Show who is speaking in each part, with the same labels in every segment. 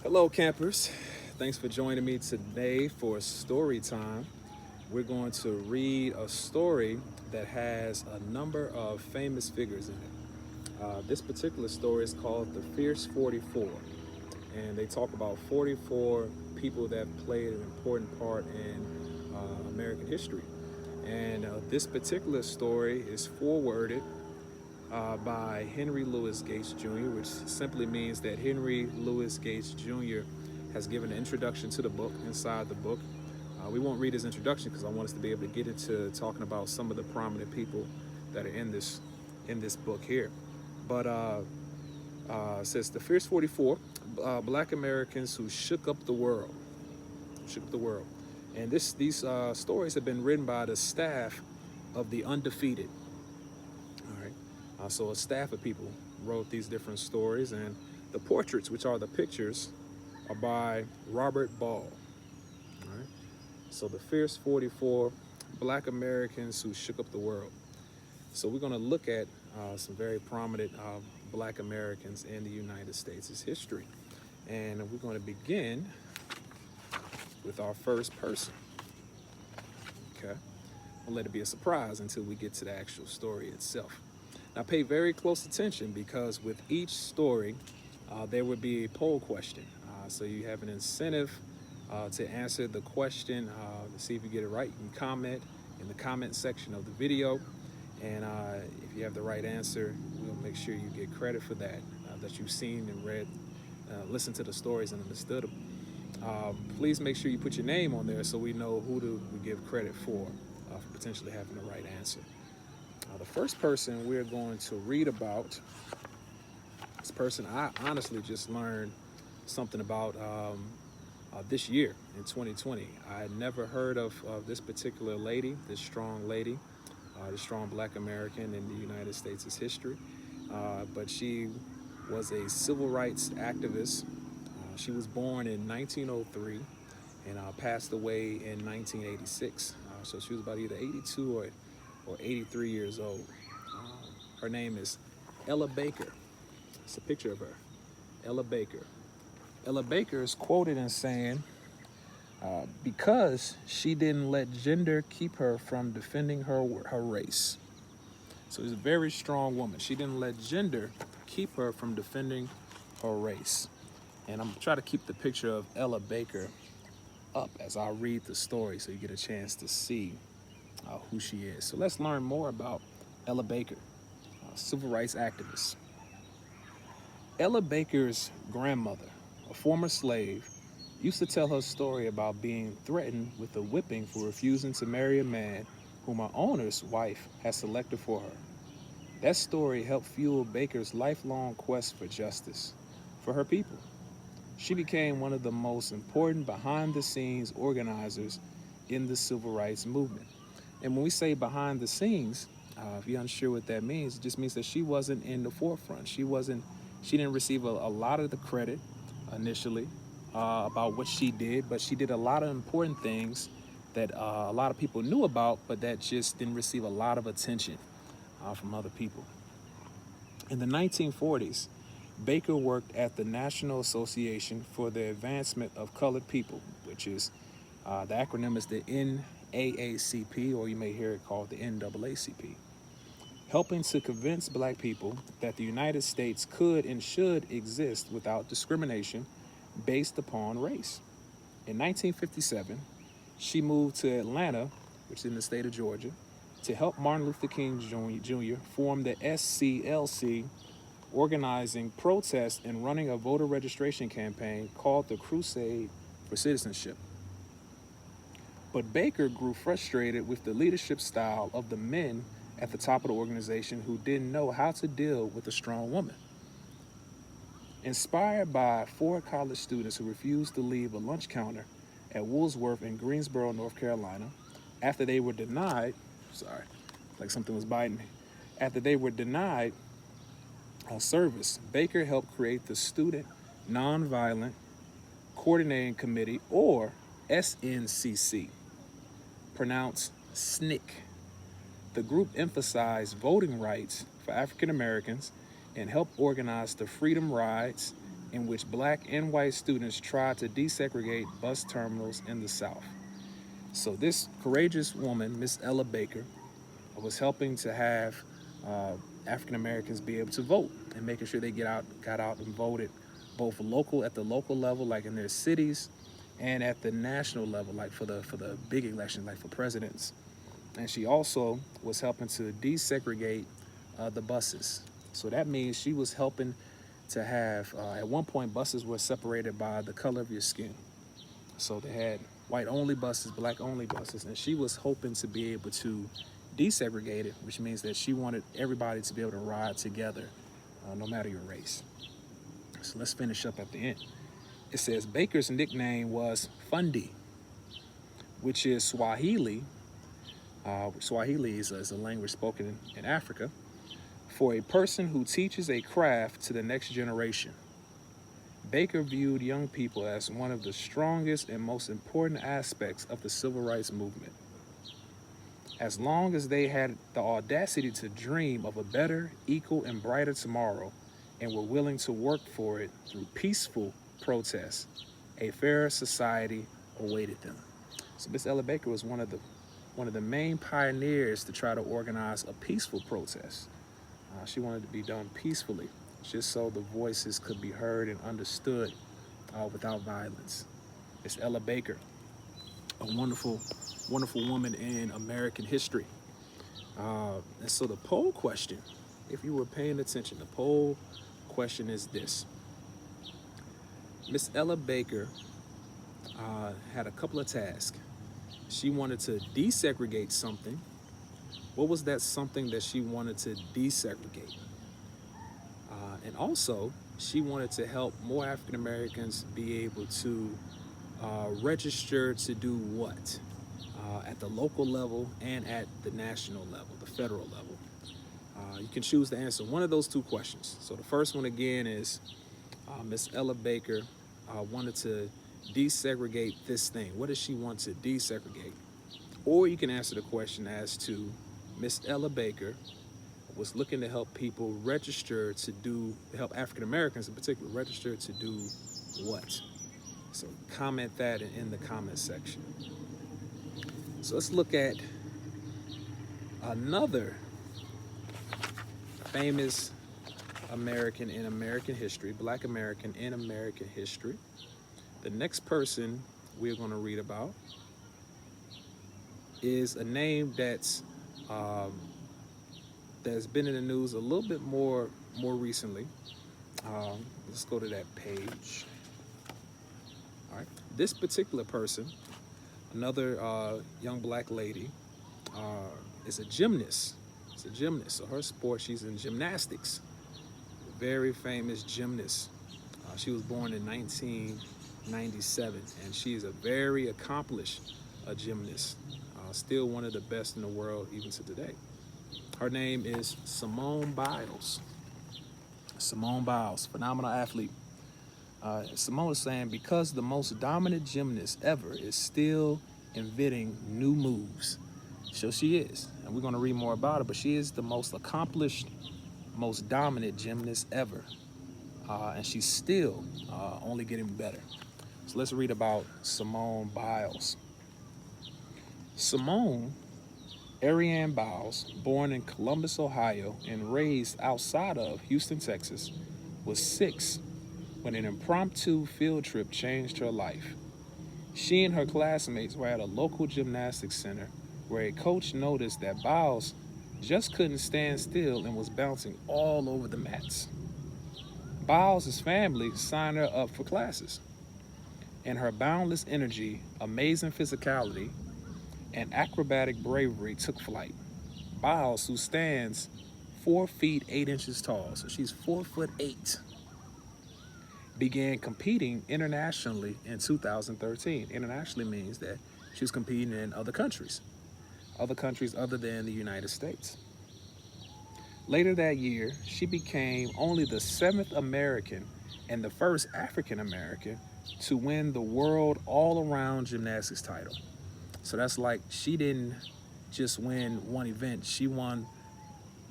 Speaker 1: Hello, campers. Thanks for joining me today for story time. We're going to read a story that has a number of famous figures in it. This particular story is called The Fierce 44, and they talk about 44 people that played an important part in American history. And this particular story is forwarded by Henry Louis Gates Jr., which simply means that Henry Louis Gates Jr. has given an introduction to the book. Inside the book, we won't read his introduction because I want us to be able to get into talking about some of the prominent people that are in this book here. But it says the Fierce 44, Black Americans who shook up the world, and these stories have been written by the staff of the Undefeated. All right. So a staff of people wrote these different stories, and the portraits, which are the pictures, are by Robert Ball. All right. So the Fierce 44, Black Americans who shook up the world. So we're going to look at some very prominent Black Americans in the United States' history. And we're going to begin with our first person. Okay. I'll let it be a surprise until we get to the actual story itself. Now, pay very close attention because with each story, there would be a poll question. So you have an incentive to answer the question to see if you get it right. You can comment in the comment section of the video. And if you have the right answer, we'll make sure you get credit for that you've seen and read, listened to the stories and understood them. Please make sure you put your name on there so we know who to give credit for potentially having the right answer. The first person we're going to read about, this person I honestly just learned something about this year in 2020. I had never heard of this particular lady, this strong lady, this strong Black American in the United States' history. But she was a civil rights activist. She was born in 1903 and passed away in 1986. So she was about either 82 or 83 years old. Her name is Ella Baker. It's a picture of her, Ella Baker. Ella Baker is quoted in saying, because she didn't let gender keep her from defending her race. So she's a very strong woman. She didn't let gender keep her from defending her race. And I'm going to try to keep the picture of Ella Baker up as I read the story so you get a chance to see who she is. So let's learn more about Ella Baker, civil rights activist. Ella Baker's grandmother, a former slave, used to tell her story about being threatened with a whipping for refusing to marry a man whom her owner's wife had selected for her. That story helped fuel Baker's lifelong quest for justice for her people. She became one of the most important behind-the-scenes organizers in the civil rights movement. And when we say behind the scenes, if you're unsure what that means, it just means that she wasn't in the forefront. She didn't receive a lot of the credit initially about what she did, but she did a lot of important things that a lot of people knew about, but that just didn't receive a lot of attention from other people. In the 1940s, Baker worked at the National Association for the Advancement of Colored People, which is the acronym is the NAACP, or you may hear it called the NAACP, helping to convince Black people that the United States could and should exist without discrimination based upon race. In 1957, she moved to Atlanta, which is in the state of Georgia, to help Martin Luther King Jr. form the SCLC, organizing protests and running a voter registration campaign called the Crusade for Citizenship. But Baker grew frustrated with the leadership style of the men at the top of the organization who didn't know how to deal with a strong woman. Inspired by 4 college students who refused to leave a lunch counter at Woolsworth in Greensboro, North Carolina, after they were denied, like something was biting me, after they were denied service, Baker helped create the Student Nonviolent Coordinating Committee, or SNCC, pronounced SNCC. The group emphasized voting rights for African Americans and helped organize the Freedom Rides in which black and white students tried to desegregate bus terminals in the South. So this courageous woman, Miss Ella Baker, was helping to have uh, African Americans be able to vote and making sure they got out and voted, both at the local level, like in their cities, and at the national level, like for the big election, like for presidents. And she also was helping to desegregate the buses. So that means she was helping to have, at one point, buses were separated by the color of your skin. So they had white only buses, black only buses, and she was hoping to be able to desegregate it, which means that she wanted everybody to be able to ride together, no matter your race. So let's finish up at the end. It says Baker's nickname was Fundi, which is Swahili. Swahili is a language spoken in Africa for a person who teaches a craft to the next generation. Baker viewed young people as one of the strongest and most important aspects of the civil rights movement. As long as they had the audacity to dream of a better, equal, and brighter tomorrow and were willing to work for it through peaceful protest, a fairer society awaited them. So Miss Ella Baker was one of the main pioneers to try to organize a peaceful protest. She wanted to be done peacefully, just so the voices could be heard and understood without violence. It's Ella Baker, a wonderful, wonderful woman in American history. And so the poll question, if you were paying attention, the poll question is this. Miss Ella Baker had a couple of tasks. She wanted to desegregate something. What was that something that she wanted to desegregate? And also, she wanted to help more African Americans be able to register to do what? At the local level and at the national level, the federal level. You can choose to answer one of those two questions. So the first one again is Miss Ella Baker wanted to desegregate this thing. What does she want to desegregate? Or you can answer the question as to Miss Ella Baker was looking to help people register to help African Americans in particular, register to do what? So comment that in the comment section. So let's look at another famous American in American history, Black American in American history. The next person we're going to read about is a name that's been in the news a little bit more recently. Let's go to that page. All right, this particular person, another young black lady, is a gymnast. It's a gymnast. So her sport, she's in gymnastics. Very famous gymnast. She was born in 1997, and she is a very accomplished gymnast. Still one of the best in the world, even to today. Her name is Simone Biles. Simone Biles, phenomenal athlete. Simone is saying, because the most dominant gymnast ever is still inventing new moves. So she is, and we're going to read more about her, but she is the most accomplished, most dominant gymnast ever. And she's still only getting better. So let's read about Simone Biles. Simone Ariane Biles, born in Columbus, Ohio, and raised outside of Houston, Texas, was 6 when an impromptu field trip changed her life. She and her classmates were at a local gymnastics center where a coach noticed that Biles just couldn't stand still and was bouncing all over the mats. Biles' family signed her up for classes, and her boundless energy, amazing physicality, and acrobatic bravery took flight. Biles, who stands 4 feet 8 inches tall, so she's 4'8", began competing internationally in 2013. Internationally means that she was competing in other countries other than the United States. Later that year, she became only the 7th American and the first African American to win the world all-around gymnastics title. So that's like she didn't just win one event, she won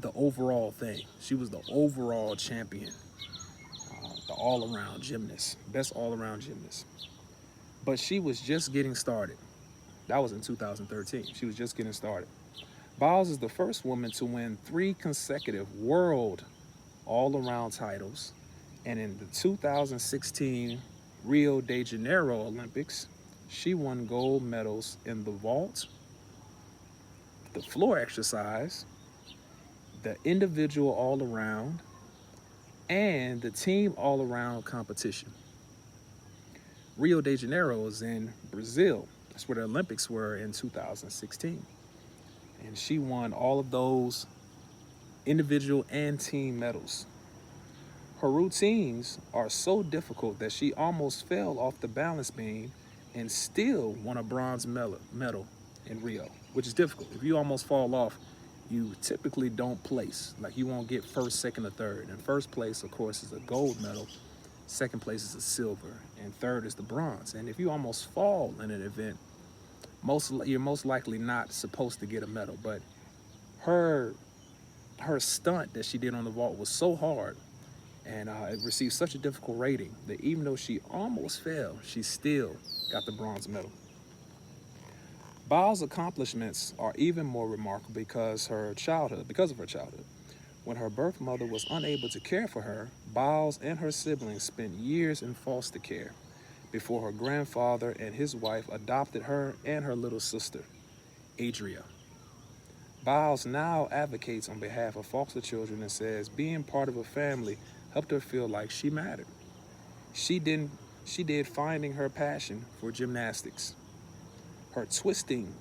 Speaker 1: the overall thing. She was the overall champion. The all-around gymnast, best all-around gymnast. But she was just getting started. That was in 2013. She was just getting started. Biles is the first woman to win 3 consecutive world all-around titles. And in the 2016 Rio de Janeiro Olympics, she won gold medals in the vault, the floor exercise, the individual all-around, and the team all-around competition. Rio de Janeiro is in Brazil. That's where the Olympics were in 2016. And she won all of those individual and team medals. Her routines are so difficult that she almost fell off the balance beam and still won a bronze medal in Rio, which is difficult. If you almost fall off, you typically don't place. Like, you won't get first, second, or third. And first place, of course, is a gold medal. Second place is a silver. And third is the bronze. And if you almost fall in an event, you're most likely not supposed to get a medal. But her stunt that she did on the vault was so hard, and it received such a difficult rating, that even though she almost fell, she still got the bronze medal. Biles' accomplishments are even more remarkable because of her childhood. When her birth mother was unable to care for her, Biles and her siblings spent years in foster care before her grandfather and his wife adopted her and her little sister, Adria. Biles now advocates on behalf of foster children and says being part of a family helped her feel like she mattered. She did finding her passion for gymnastics. Her twisting,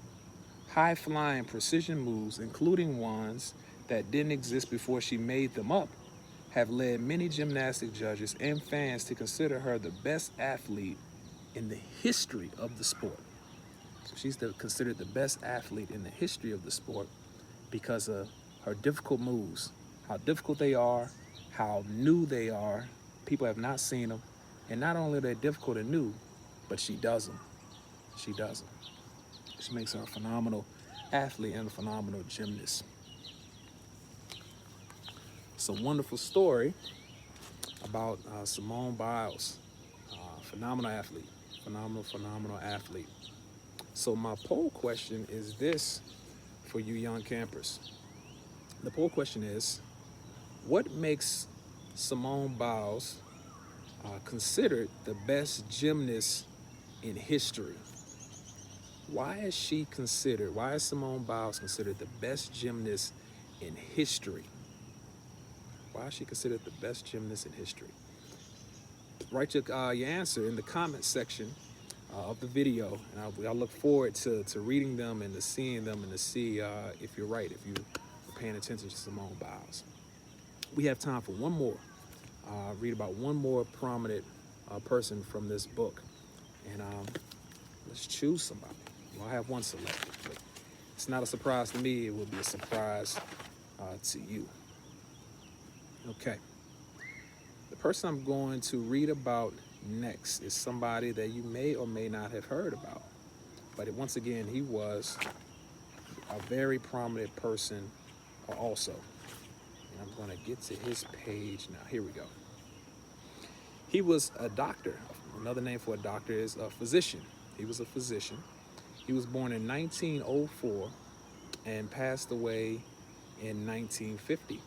Speaker 1: high-flying precision moves, including ones that didn't exist before she made them up, have led many gymnastic judges and fans to consider her the best athlete in the history of the sport. So she's considered the best athlete in the history of the sport because of her difficult moves, how difficult they are, how new they are. People have not seen them. And not only are they difficult and new, but she does them. She does them. Which makes her a phenomenal athlete and a phenomenal gymnast. It's a wonderful story about Simone Biles. Phenomenal athlete. Phenomenal athlete. So my poll question is this for you young campers. The poll question is, what makes Simone Biles considered the best gymnast in history? Why is Simone Biles considered the best gymnast in history? Why is she considered the best gymnast in history? Write your answer in the comment section of the video, and I look forward to reading them and to seeing them and to see if you're right, if you're paying attention to Simone Biles. We have time for one more. Read about one more prominent person from this book, and let's choose somebody. Well, I have one selected, but it's not a surprise to me. It will be a surprise to you. Okay. The person I'm going to read about next is somebody that you may or may not have heard about. But once again, he was a very prominent person also. And I'm going to get to his page now. Here we go. He was a doctor. Another name for a doctor is a physician. He was a physician. He was born in 1904 and passed away in 1950,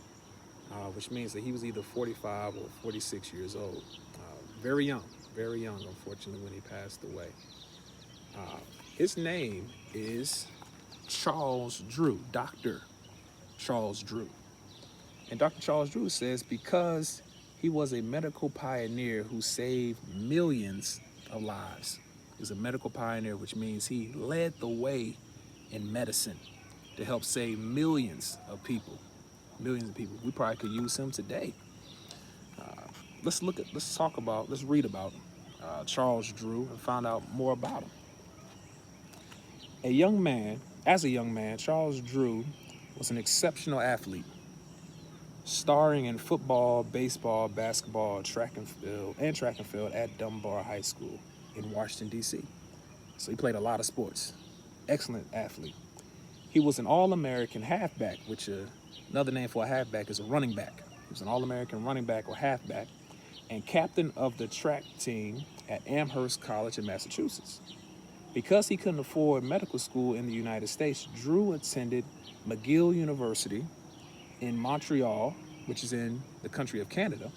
Speaker 1: which means that he was either 45 or 46 years old. Very young, unfortunately, when he passed away. His name is Charles Drew, Dr. Charles Drew. And Dr. Charles Drew says because he was a medical pioneer who saved millions of lives. He was a medical pioneer, which means he led the way in medicine to help save millions of people. Millions of people. We probably could use him today. Let's read about Charles Drew and find out more about him. As a young man, Charles Drew was an exceptional athlete, starring in football, baseball, basketball, track and field at Dunbar High School in Washington, D.C. So he played a lot of sports. Excellent athlete. He was an All-American halfback, which another name for a halfback is a running back. He was an All-American running back or halfback and captain of the track team at Amherst College in Massachusetts. Because he couldn't afford medical school in the United States, Drew attended McGill University in Montreal, which is in the country of Canada,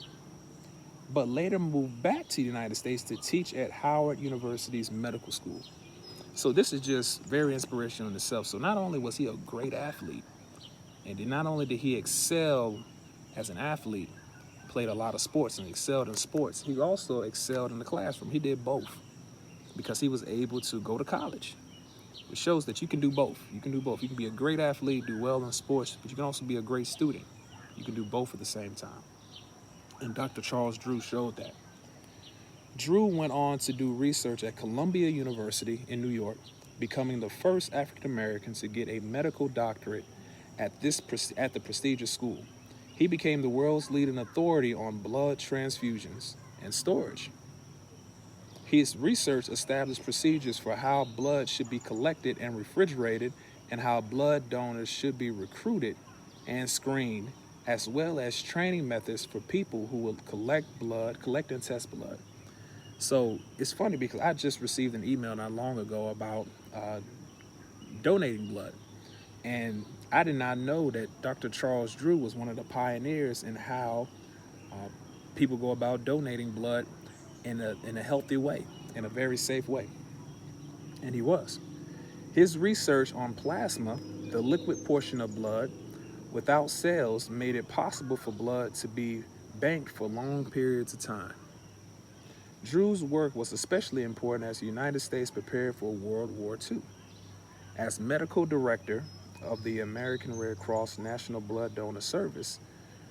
Speaker 1: but later moved back to the United States to teach at Howard University's medical school. So this is just very inspirational in itself. So not only was he a great athlete, and not only did he excel as an athlete, played a lot of sports and excelled in sports, he also excelled in the classroom. He did both because he was able to go to college. It shows that you can do both. You can do both. You can be a great athlete, do well in sports, but you can also be a great student. You can do both at the same time. And Dr. Charles Drew showed that. Drew went on to do research at Columbia University in New York, becoming the first African American to get a medical doctorate at the prestigious school. He became the world's leading authority on blood transfusions and storage. His research established procedures for how blood should be collected and refrigerated, and how blood donors should be recruited and screened, as well as training methods for people who will collect and test blood. So it's funny because I just received an email not long ago about donating blood. And I did not know that Dr. Charles Drew was one of the pioneers in how people go about donating blood in a healthy way, in a very safe way. And he was. His research on plasma, the liquid portion of blood, without cells, made it possible for blood to be banked for long periods of time. Drew's work was especially important as the United States prepared for World War II. As medical director of the American Red Cross National Blood Donor Service,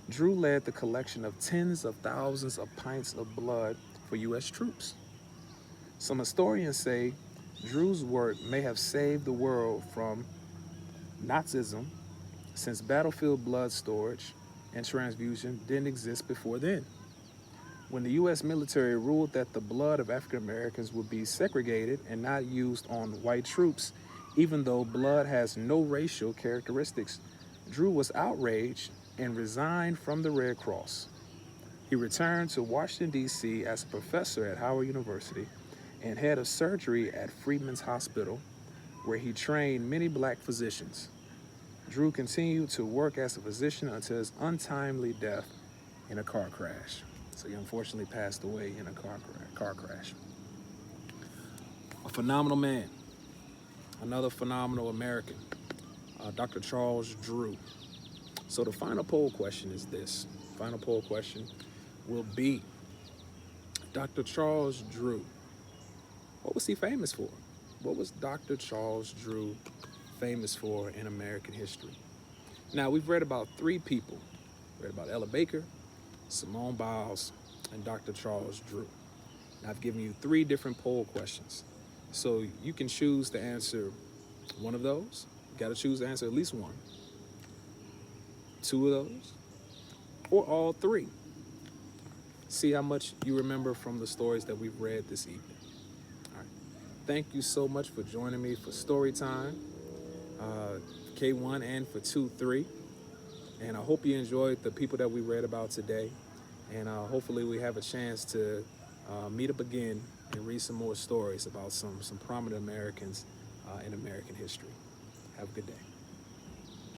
Speaker 1: Drew led the collection of tens of thousands of pints of blood for U.S. troops. Some historians say Drew's work may have saved the world from Nazism, since battlefield blood storage and transfusion didn't exist before then. When the U.S. military ruled that the blood of African Americans would be segregated and not used on white troops, even though blood has no racial characteristics, Drew was outraged and resigned from the Red Cross. He returned to Washington, D.C. as a professor at Howard University and head of surgery at Freedmen's Hospital, where he trained many black physicians. Drew continued to work as a physician until his untimely death in a car crash. So he unfortunately passed away in a car crash. A phenomenal man, another phenomenal American, Dr. Charles Drew. So the final poll question is this. Final poll question will be, Dr. Charles Drew, what was he famous for? What was Dr. Charles Drew famous for in American history? Now, we've read about three people. We read about Ella Baker, Simone Biles, and Dr. Charles Drew. And I've given you three different poll questions. So you can choose to answer one of those. You got to choose to answer at least one, two of those, or all three. See how much you remember from the stories that we've read this evening. All right. Thank you so much for joining me for Storytime, K1 and for 2-3. And I hope you enjoyed the people that we read about today. And hopefully we have a chance to meet up again and read some more stories about some prominent Americans in American history. Have a good day.